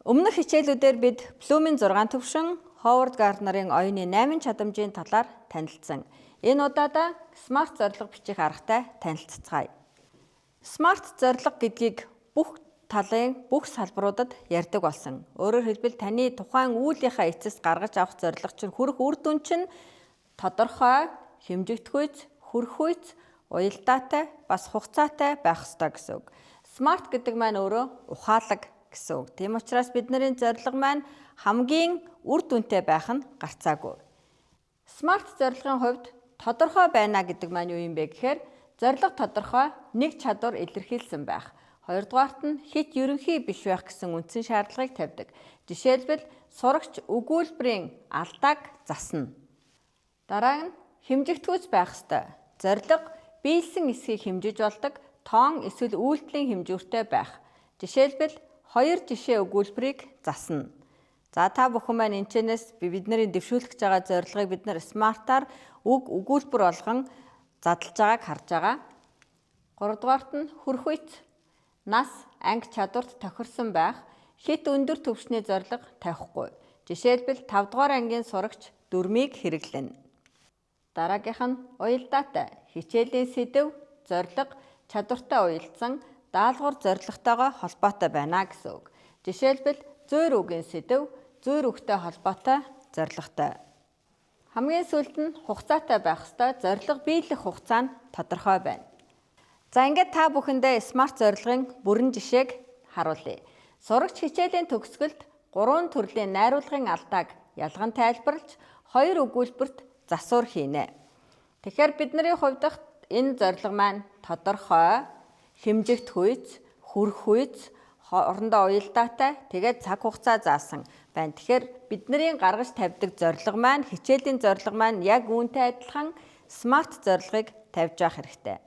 Өмнөх хичээлүүдээр бид Блумын 6 төвшин, Ховард Гарднерын оюуны 8 чадамжийн талаар танилцсан. Энэ удаадаа смарт зорилго бичих аргатай танилццгаая. Смарт зорилго гэдгийг бүх талын бүх салбаруудад ярьдаг болсон. Өөрөөр хэлбэл таны тухайн үүлийнхаа эцэст гаргаж авах зорилго чинь хүрэх үр дүн чинь тодорхой, хэмжигдэхүйц, хүрхүйц, уялдаатай, бас хугацаатай байх ёстой гэсэн үг. Смарт гэдэг маань өөрөө ухаалаг гэсэн үг. Тийм учраас бидний зорилго маань хамгийн үр дүнтэй байх нь гарцаагүй. Смарт зорилгын хувьд тодорхой байна гэдэг маань юу юм бэ гэхээр зорилго тодорхой, нэг чадвар илэрхийлсэн байх. Хоёрдугаарт нь хит ерөнхий биш байх гэсэн үндсэн шаардлагыг тавьдаг. Жишээлбэл сурагч өгүүлбэрийн алдааг засна. Дараа нь хэмжигдэхүйц байх ёстой. Зорилго биелсэн эсхийг хэмжиж болдог, тоон эсвэл үйлдэлийн хэмжүүртэй байх. Жишээлбэл 2 жишээ өгүүлбэрийг засна. За та бүхэн маань энэчнээс бидний дэвшүүлэх байгаа зорилгыг бид нар смартаар өгүүлбэр болгон задлж байгааг харж байгаа. 3 дугаарт нь хүрхүйц. Нас, анги чадварт тохирсон байх, хит өндөр түвшний зорилго тавихгүй. Жишээлбэл 5 дугаар ангийн сурагч дүрмийг хэрэглэнэ. Дараагийнх нь уялдаатай. Хичээлийн сэдэв, зорилго чадвартай уялдсан даалгавар зорилготойгоо холбоотой байна гэсэн үг. Жишээлбэл зөөр үгийн сэдэв, зөөр үгтэй холбоотой зорилготой. Хамгийн сүүлд нь хугацаатай байх ёстой. Зорилго биелэх хугацаа нь тодорхой байна. За ингээд та бүхэндээ смарт зорилгын бүрэн жишээг харуулъя. Сурагч хичээлийн төгсгөлд 3 төрлийн найруулгын алдааг ялган тайлбарлаж 2 өгүүлбэрт засвар хийнэ. Тэгэхээр бидний хувьд энэ зорилго маань тодорхой, хэмжигдэхүйц, хүрхүйц, орондоо уялдаатай, тэгээд цаг хугацаа заасан байна. Тэгэхээр бидний гаргаж тавьдаг зорилго маань, хичээлийн зорилго маань яг үүнтэй адилхан смарт зорилгыг тавьж явах хэрэгтэй.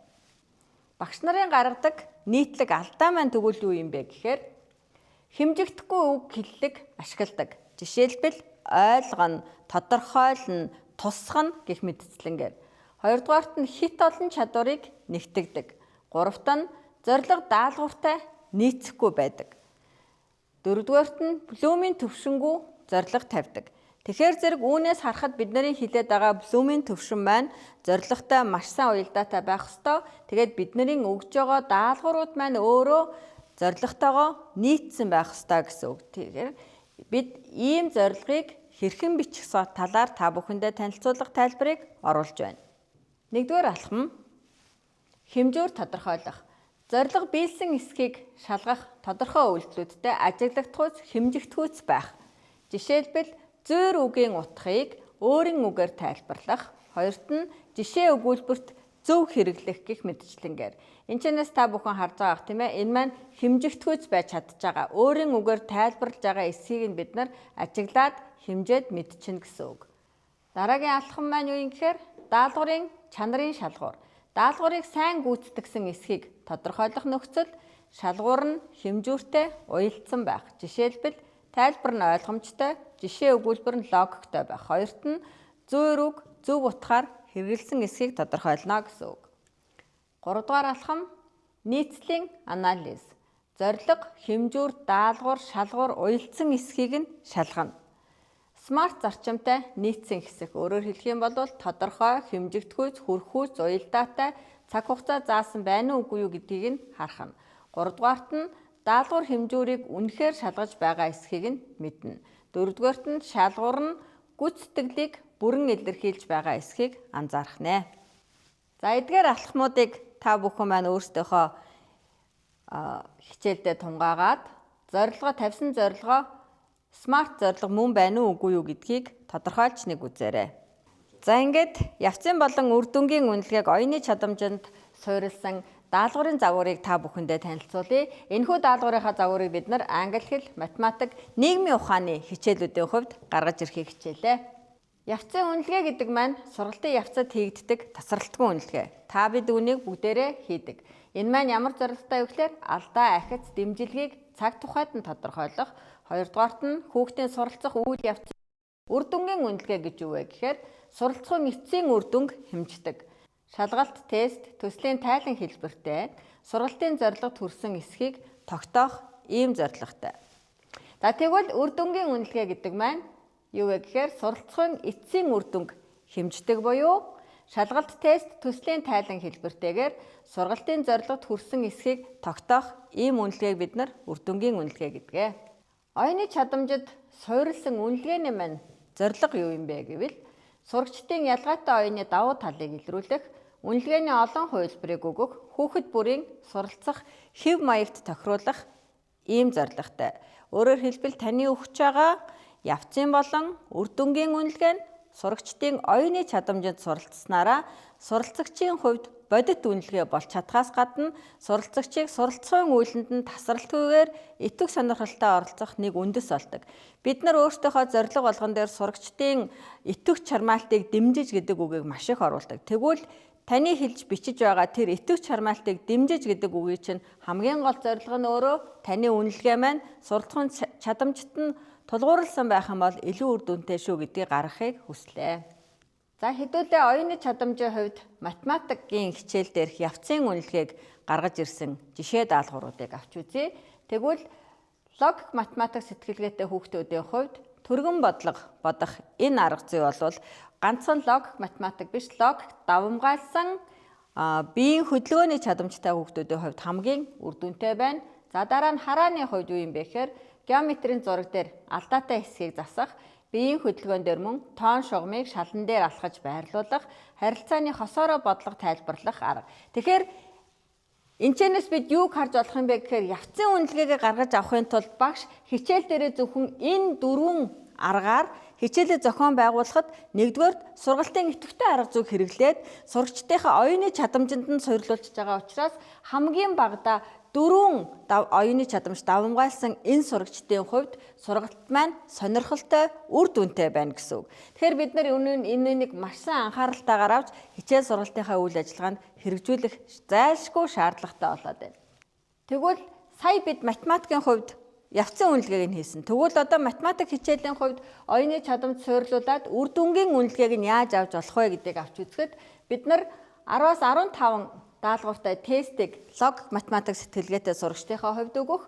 Багш нарын гаргадаг нийтлэг алдаа маань тэгвэл юу юм бэ гэхээр хэмжигдэхгүй үг хэллэг ашигладаг. Жишээлбэл ойлгоно, тодорхойлно, тусгана гэх мэтчлэнгээр. Хоёрдугаарт нь хит олон чадварыг нэгтгэдэг. Гуравт нь зорилго даалгавартай нийцэхгүй байдаг. Дөрөвдүгээрт нь Блумын төвшингүү зорилго тавьдаг. Тэгэхээр зэрэг үүнээс харахад бидний хэлээд байгаа Блумын төвшин маань зорилготой маш сайн уялдаатай байх ёстой. Тэгээд бидний өгж байгаа даалгаврууд маань өөрөө зорилготойгоо нийцсэн байх ёстой гэсэн үг. Тэгэхээр бид ийм зорилгыг хэрхэн бичих талаар та бүхэндээ танилцуулга тайлбарыг оруулж байна. Нэгдүгээр алхам хэмжүүр тодорхойлох. Зорилго биелсэн эсхийг шалгах тодорхой үйлдэлүүдтэй ажиглагдахуйц хэмжигдэхүйц байх. Жишээлбэл зөөр үгийн утгыг өөрийн үгээр тайлбарлах. Хоёрт нь жишээ өгүүлбэрт зөв хэрэглэх гэх мэтчлэнгээр. Энэчнээс та бүхэн харж байгаа тийм ээ. Энэ маань хэмжигдэхүйц байж чадж байгаа. Өөрийн үгээр тайлбарлаж байгаа эсхийг нь бид нар ажиглаад хэмжээд мэдчихнэ гэсэн үг. Дараагийн алхам маань юу юм гэхээр даалгаврын чанарын шалгуур. Даалгаврыг сайн гүйцэтгэсэн эсхийг тодорхойлох нөхцөл шалгуур нь хэмжүүртэй уялдсан байх. Жишээлбэл тайлбар нь ойлгомжтой, жишээ өгүүлбэр нь логиктой байх. Хоёрт нь зөөр үг, зөв утгаар хэрэгэлсэн эсхийг тодорхойлно гэсэн үг. 3 дугаар алхам нийцлийн анализ. Зорилго, хэмжүүр, даалгавар, шалгуур уялдсан эсхийг нь шалгана. Смарт зарчимтай нийцсэн хэсэг. Өөрөөр хэлэх юм бол тодорхой, хэмжигдэхүйц, хүрхүйц, уялдаатай, цаг хугацаа заасан байна уугүй юу гэдгийг нь харах нь. 3 дугаарт нь даалгавар хэмжүүрийг үнэхээр шалгаж байгаа эсхийг нь мэднэ. 4 дугаарт нь шалгуур нь гүйцэтгэлийг бүрэн илэрхийлж байгаа эсхийг анзаарах нэ. За эдгээр алхмуудыг та бүхэн маань өөрсдийнхөө хичээлдээ тунгаагаад зорилгоо тавьсан зорилгоо смарт зорилго мөн байна уу үгүй юу гэдгийг тодорхойлж нэг үзээрэй. За ингээд явцын болон үр дүнгийн үнэлгээг оюуны чадамжинд суурилсан даалгаврын загварыг та бүхэндээ танилцуулъя. Энэхүү даалгаврынхаа загварыг бид нар англи хэл, математик, нийгмийн ухааны хичээлүүдийн хувьд гаргаж ирэхийг хичээлээ. Явцын үнэлгээ гэдэг маань сургалтын явцад хийгддэг тасралтгүй үнэлгээ. Та бид үүнийг бүгдээрээ хийдэг. Энэ маань ямар зорилготой вэ гэхээр алдаа, ахиц, дэмжилгээг цаг тухайд нь тодорхойлох. Хоёрдугаарт нь хүүхдийн суралцах үйл явц үр дүнгийн үнэлгээ гэж юу вэ гэхээр суралцахын эцсийн үр дүнг хэмждэг. Шалгалт, тест, төслийн тайлан хэлбэртэй сургалтын зорилгод хүрсэн эсхийг тогтоох ийм зорилготой. За тэгвэл үр дүнгийн үнэлгээ гэдэг маань юу вэ гэхээр суралцахын эцсийн үр дүнг хэмждэг буюу шалгалт тест төслийн тайлан хэлбэртэйгээр сургалтын зорилгод хүрсэн эсхийг тогтоох ийм үнэлгээг бид нар үр дүнгийн үнэлгээ гэдгээ. Оюуны чадамжид суурилсан үнэлгээний маань зорилго юу юм бэ гэвэл сурагчдын ялгаатай оюуны давуу талыг илрүүлэх, үнэлгээний олон хувилбарыг өгөх, хүүхэд бүрийн суралцах хэв маягт тохируулах ийм зорилготой. Өөрөөр хэлбэл таны өгч байгаа явцын болон үр дүнгийн үнэлгээ нь сурагчдын оюуны чадамжинд суралцсанаараа суралцагчийн хувьд бодит үнэлгээ болж чадхаас гадна суралцагчийг суралцахын үйлэнд нь тасралтгүйгээр итвэх сонирхолтой оролцох нэг үндэс болдог. Бид нар өөрсдийнхөө зорилго болгон дээр сурагчдын итвэх чармаалтыг дэмжиж гэдэг үгийг маш их оруулдаг. Тэгвэл таны хэлж бичиж байгаа тэр итвэх чармаалтыг дэмжиж гэдэг үгийг чинь хамгийн гол зорилго нь өөрөө таны үнэлгээ маань суралцахын чадамжт нь тулгуурласан байх юм бол илүү үр дүнтэй шүү гэдгийг гаргахыг хүслээ. За хэдүүлээ оюуны чадамжийн хувьд математикийн хичээл дээрх явцын үнэлгээг гаргаж ирсэн жишээ даалгавруудыг авч үзье. Тэгвэл логик математик сэтгэлгээтэй хүүхдүүдийн хувьд түргэн бодлого бодох энэ арга зүй бол ганцхан логик математик биш, логик давамгайлсан биеийн хөдөлгөөний чадамжтай хүүхдүүдийн хувьд хамгийн үр дүнтэй байна. За дараа нь харааны хувьд юу юм бэ гэхээр геометрийн зураг дээр алдаатай хэсгийг засах, биеийн хөдөлгөөн дээр мөн тоон шугамыг шалан дээр алхаж байрлуулах, харилцааны хосоороо бодлого тайлбарлах арга. Тэгэхээр энэчнээс бид юуг харж болох юм бэ гэхээр явцын үнэлгээгээ гаргаж авахын тулд багш хичээл дээрээ зөвхөн энэ дөрвөн аргаар хичээлээ зохион байгуулахад нэгдүгээр сургалтын идэвхтэй арга зүйг хэрэглээд сурагчдынхаа оюуны чадамжинд нь суйрлуулж байгаа учраас хамгийн багадаа дөрвөн оюуны чадамж давамгайлсан энэ сурагчдын хувьд сургалт маань сонирхолтой, үр дүнтэй байна гэсэн үг. Тэгэхээр бид нар энийг маш сайн анхааралтайгаар авч хичээл сургалтынхаа үйл ажиллагаанд хэрэгжүүлэх зайлшгүй шаардлагатай болоод байна. Тэгвэл сая бид математикийн хувьд явцын үнэлгээг нь хийсэн. Тэгвэл одоо математик хичээлийн хувьд оюуны чадамж суйрлуулад үр дүнгийн үнэлгээг нь яаж авч болох вэ гэдгийг авч үзэхэд бид нар 10-аас 15 даалгавартай тестийг логик математик сэтгэлгээтэй сурагчдынхаа хувьд өгөх,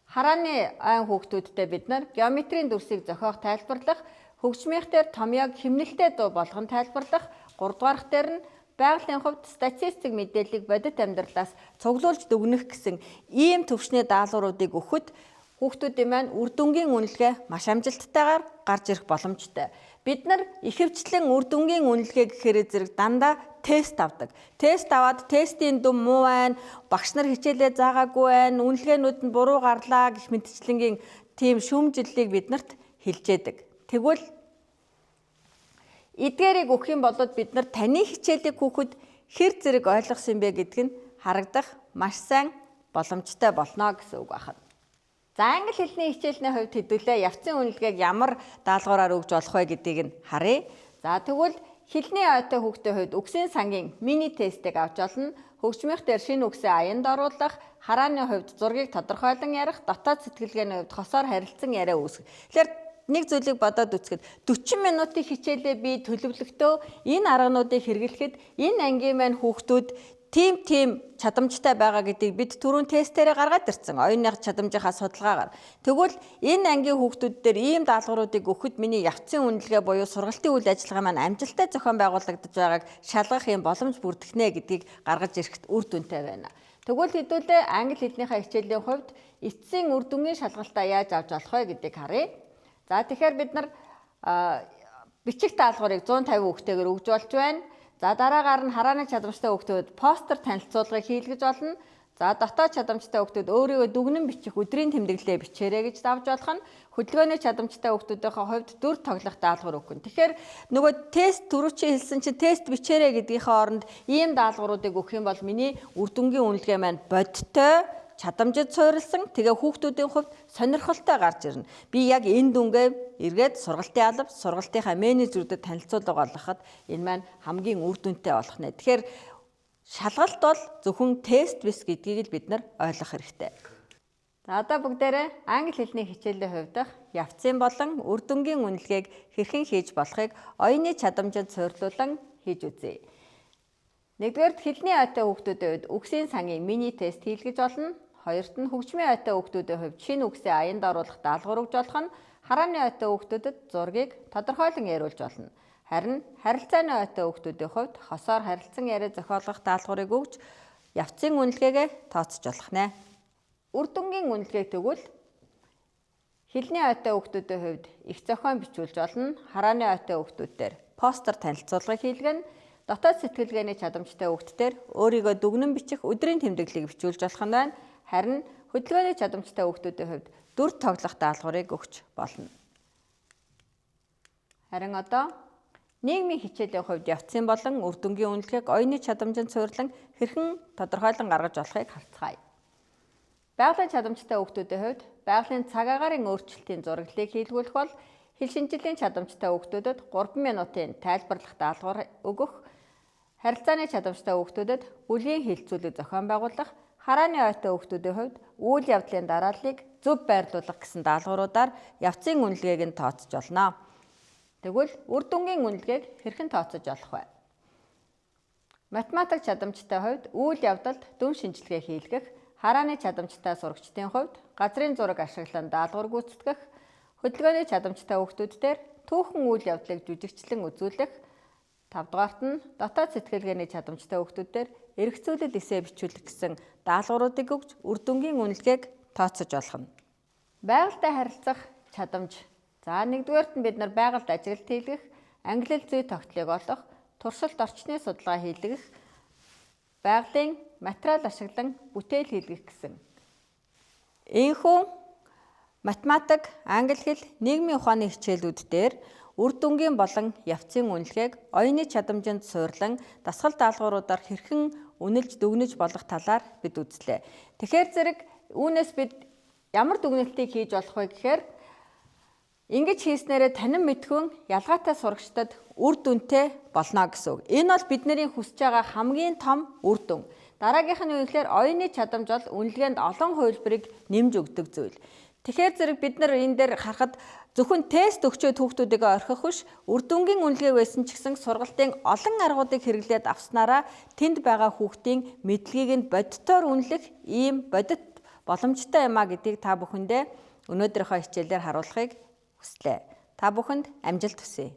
харааны айн хүүхдүүдтэй бид нар геометрийн дүрсийг зохиох тайлбарлах, хөгжмийнхтэй томьёог хэмнэлтэд дуу болгон тайлбарлах, 3 дугаарх дээр нь байгалийн хувьд статистик мэдээллийг бодит амьдралаас цуглуулж дүгнэх гэсэн ийм төвшний даалгавруудыг өгөхөд хүүхдүүдийн маань үр дүнгийн үнэлгээ маш амжилттайгаар гарч ирэх боломжтой. Бид нар ихэвчлэн үр дүнгийн үнэлгээ гэхээр зэрэг дандаа тест авдаг. Тест аваад тестийн дүн муу байна, багш нар хичээлээ заагаагүй байна, үнэлгээнүүд нь буруу гарлаа гэх мэтчлэнгийн тийм шүүмжлэлийг биднэрт хэлжээдэг. Тэгвэл эдгээрийг өгөх юм бол бид нар таны хичээлийг хүүхэд хэр зэрэг ойлгосон бэ гэдг нь харагдах маш сайн боломжтой болно гэсэн үг байна. За англи хэлний хичээлний хувьд хэдүүлээ явцын үнэлгээг ямар даалгавраар өгж болох вэ гэдгийг нь харъя. За тэгвэл хэлний ойтой хүүхдийн хувьд үгсийн сангийн мини тестийг авч олно. Хөгжмийнх дээр шинэ үгсээ аянд оруулах, харааны хувьд зургийг тодорхойлон ярих, дотоод сэтгэлгээний хувьд хосоор харилцан яриа үүсгэх. Тэгэхээр нэг зүйлийг бодоод үзэхэд 40 минутын хичээлээ би төлөвлөхдөө энэ аргануудыг хэрэглэхэд энэ ангийн маань хүүхдүүд тийм чадамжтай байгаа гэдгийг бид түрүүн тестээрээ гаргаад ирсэн. Оюуны чадамжийнхаа судалгаагаар. Тэгвэл энэ ангийн хүүхдүүд дээр ийм даалгавруудыг өгөхөд миний явцын үнэлгээ буюу сургалтын үйл ажиллагаа маань амжилттай зохион байгуулагдаж байгааг шалгах юм боломж бүрдгэнэ гэдгийг гаргаж ирэхэд үр дүнтэй байна. Тэгвэл хэдүүлээ англи хэлнийхээ хичээлийн хувьд эцсийн үр дүнгийн шалгалтаа яаж авч болох вэ гэдгийг харъя. За тэгэхээр бид нар бичих даалгаврыг 150 хүүхдтэйгээр өгж болж байна. За дараагаар нь харааны чадамжтай хүүхдүүд постэр танилцуулгыг хийлгэж олно. За дотоод чадамжтай хүүхдүүд өөрийгөө дүгнэн бичих өдрийн тэмдэглэлээ бичээрэй гэж давж болох нь хөдөлгөөний чадамжтай хүүхдүүдийнхээ хувьд дүр тоглох даалгавар өгөх нь. Тэгэхээр нөгөө тест түрүүчийн хэлсэн чинь тест бичээрэй гэдгийнхээ оронд ийм даалгавруудыг өгөх юм бол миний үр дүнгийн үнэлгээ маань бодиттой чадамжид суурилсан тэгээ хүүхдүүдийн хувьд сонирхолтой гарч ирнэ. Би яг энэ дүнгээ эргээд сургалтын алба, сургалтынхаа менежерүүдэд танилцуулга олгоход энэ маань хамгийн үр дүнтэй болох нэ. Тэгэхээр шалгалт бол зөвхөн тест биш гэдгийг л бид нар ойлгох хэрэгтэй. За одоо бүгдээрээ англи хэлний хичээлийн хувьд явцын болон үр дүнгийн үнэлгээг хэрхэн хийж болохыг оюуны чадамжид суйрлуулан хийж үзье. Нэгдүгээр хэлний ойтой хүүхдүүдийн үед үгсийн сангийн мини тест хийлгэж олно. хоёрт нь хөгжмийн ойтой хүүхдүүдийн хувьд шинэ үгсээ аянд оруулах даалгавар өгж болох нь харааны ойтой хүүхдүүдэд зургийг тодорхойлон яриулж болно. Харин харилцааны ойтой хүүхдүүдийн хувьд хосоор харилцан яриа зохиолгох даалгаврыг өгж явцын үнэлгээгээ тооцож болох нэ. Үр дүнгийн үнэлгээг тэгвэл хэлний ойтой хүүхдүүдийн хувьд их зохион бичүүлж болно. Харааны ойтой хүүхдүүдээр постэр танилцуулгыг хийлгэн дотоод сэтгэлгээний чадамжтай хүүхдүүдээр өөрийгөө дүгнэн бичих өдрийн тэмдэглэлийг бичүүлж болох нь байна. Харин хөдөлгөөний чадамжтай хүүхдүүдийн хувьд дүр тоглох даалгаврыг өгч болно. Харин одоо нийгмийн хичээлийн хувьд явцын болон үр дүнгийн үнэлгээг оюуны чадамжинд суйрлан хэрхэн тодорхойлон гаргаж болохыг харцгаая. Байгалийн чадамжтай хүүхдүүдийн хувьд байгалийн цаг агаарын өөрчлөлтийн зураглалыг хийлгүүлэх бол хэл шинжилгээний чадамжтай хүүхдүүдэд 3 минутын тайлбарлах даалгавар өгөх, харилцааны чадамжтай хүүхдүүдэд бүлгийн хэлцүүлэг зохион байгуулах, харааны ойтой хүүхдүүдийн хувьд үйл явдлын дарааллыг зөв байрлуулах гэсэн даалгавруудаар явцын үнэлгээг нь тооцож болно. Тэгвэл үр дүнгийн үнэлгээг хэрхэн тооцож болох вэ? Математик чадамжтай хувьд үйл явдалд дүн шинжилгээ хийлгэх, харааны чадамжтай сурагчдын хувьд газрын зураг ашиглан даалгавар гүйцэтгэх, хөдөлгөөний чадамжтай хүүхдүүдээр түүхэн үйл явдлыг жүжигчлэн үзүүлэх, 5 дугаарт нь дотоод сэтгэлгээний чадамжтай хүүхдүүдээр эргэцүүлэл эсээ бичүүлэх гэсэн даалгавруудыг өгч үр дүнгийн үнэлгээг тооцож болох нь. Байгальтай харилцах чадамж. За 1-дүгээрт нь бид нар байгальд ажилд хийлгэх, англи хэл зүй тогтолцоог олох, туршилт орчны судалгаа хийлгэх, байгалийн материал ашиглан бүтээл хийлгэх гэсэн. Ийхүү математик, англи хэл, нийгмийн ухааны хичээлүүд дээр үр дүнгийн болон явцын үнэлгээг оюуны чадамжинд суйрлан дасгал даалгавруудаар хэрхэн үнэлж дүгнэж болох талаар бид үзлээ. Тэгэхээр зэрэг үүнээс бид ямар дүгнэлтийг хийж болох вэ гэхээр ингэж хийснээрээ танин мэдхүн ялгаатай сурагчдад үр дүнтэй болно гэсэн үг. Энэ бол бидний хүсэж байгаа хамгийн том үр дүн. Дараагийнх нь юу гэхээр оюуны чадамж бол үнэлгээнд олон хувилбарыг нэмж өгдөг зүйл. Тэгэхээр зэрэг бид нар энэ дээр харахад зөвхөн тест өгчөөд хүүхдүүдийг орхих биш, үр дүнгийн үнэлгээ байсан ч гэсэн сургалтын олон аргуудыг хэрэглээд авснараа тэнд байгаа хүүхдийн мэдлэгийг нь бодитоор үнэлэх ийм бодит боломжтой юм а гэдгийг та бүхэндээ өнөөдрийнхөө хичээлээр харуулахыг хүслээ. Та бүхэнд амжилт хүсье.